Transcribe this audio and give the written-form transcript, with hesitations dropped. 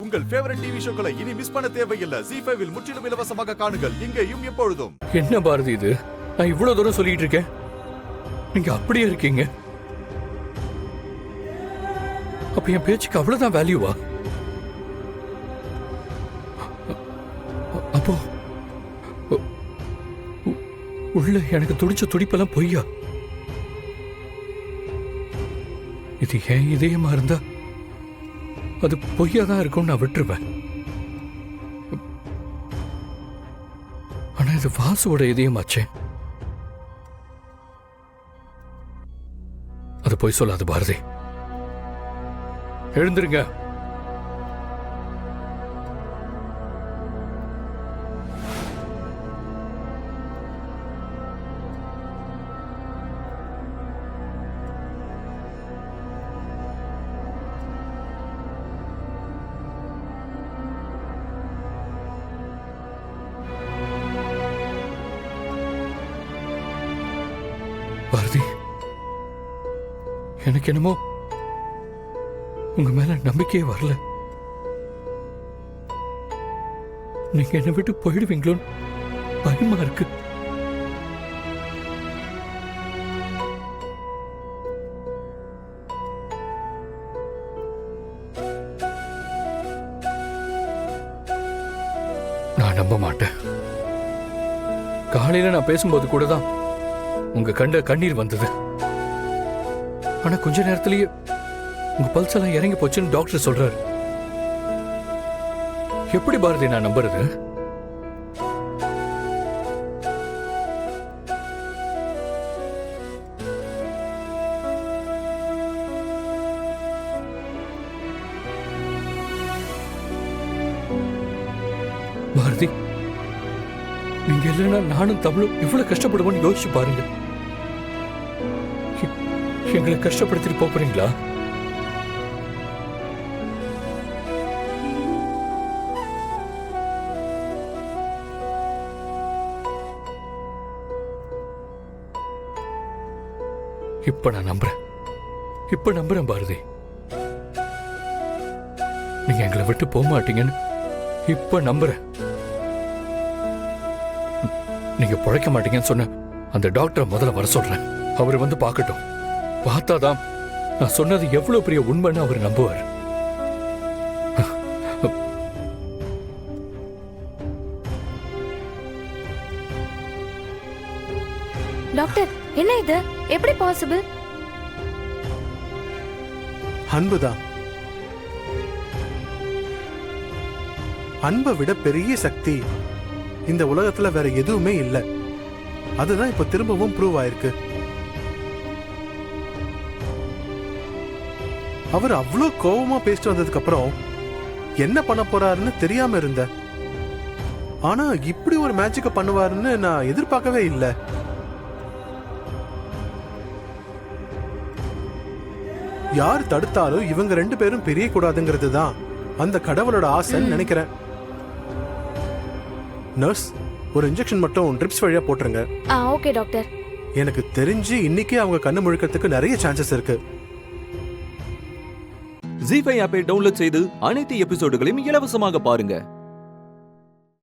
உங்கள் favourite TV ஷோக்களை இனி miss பண்ண தேவையில்லை. ZEE5 இல் முற்றிலும் இலவசமாக காணுங்கள், இங்கேயும் எப்பொழுதும். என்ன பாரதி இது? நான் இவ்வளவு தூரம் சொல்லிட்டு இருக்கேன், நீங்க அப்படியே இருக்கீங்க. அப்ப என் பேச்சுக்கு அவ்வளவுதான் வேல்யூவா? அப்போ உள்ள எனக்கு துடிச்ச துடிப்பெல்லாம் பொய்யா? இது ஏன் இதயமா இருந்தா அது பொய்யாதான் இருக்கும்னு நான் விட்டுருவேன். ஆனா இது வாசுவோட இதயமாச்சே. அது பொய் சொல்லாது பாரதி. எழுந்திருங்க. பாரதி, எனக்கு என்னமோ உங்க மேல நம்பிக்கையே வரல. நீங்க என்னை விட்டு போயிடுவீங்களோன்னு பயமா இருக்கு. நான் நம்ப மாட்டேன். காலையில நான் பேசும்போது கூட தான் உங்க கண்ட கண்ணீர் வந்தது. ஆனா கொஞ்ச நேரத்திலேயே உங்க பல்ஸ் எல்லாம் இறங்கி போச்சுன்னு டாக்டர் சொல்றாரு. எப்படி பாரதி நான் நம்புறது? பாரதி, நீங்க இல்லைன்னா நானும் தமிழும் எவ்வளவு கஷ்டப்படுவோம்னு யோசிச்சு பாருங்க. எங்களை கஷ்டப்படுத்திட்டு போறீங்களா? இப்ப நான் நம்புறேன் பாரதி. நீங்க எங்களை விட்டு போக மாட்டீங்கன்னு இப்ப நம்புறேன். நீங்க பிழைக்க மாட்டீங்கன்னு சொன்ன அந்த டாக்டரை முதல்ல வர சொல்றேன். அவர் வந்து பார்க்கட்டும். பார்த்தாதான் நான் சொன்னது எவ்வளவு பெரிய உண்மைன்னு அவர் நம்புவார். டாக்டர், என்ன இது? எப்படி பாசிபிள்? அன்புதான். அன்பை விட பெரிய சக்தி இந்த உலகத்துல வேற எதுவுமே இல்லை. அதுதான் இப்ப திரும்பவும் ப்ரூவ் ஆயிருக்கு. அவர் அவ்வளோ கோபமா பேசிட்டு வந்ததுக்கு அப்புறம் என்ன பண்ண போறாருன்னு தெரியாம இருந்த. ஆனா இப்படி ஒரு மேஜிக்க பண்ணுவாருன்னு நான் எதிர்பார்க்கவே இல்லை. யார் தடுத்தாலும் இவங்க ரெண்டு பேரும் பிரிய கூடாதுங்கிறது தான் அந்த கடவுளோட ஆசைன்னு நினைக்கிறேன். நர்ஸ், ஒரு இன்ஜெக்ஷன் மட்டும் ட்ரிப்ஸ் வழியா போட்டுருங்க. Okay doctor. எனக்கு தெரிஞ்சு இன்னைக்கே அவங்க கண்ணு முழிக்கிறதுக்கு நிறைய சான்சஸ் இருக்கு. ZEE5 ஆப்பை டவுன்லோட் செய்து அனைத்து எபிசோடுகளையும் இலவசமாக பாருங்க.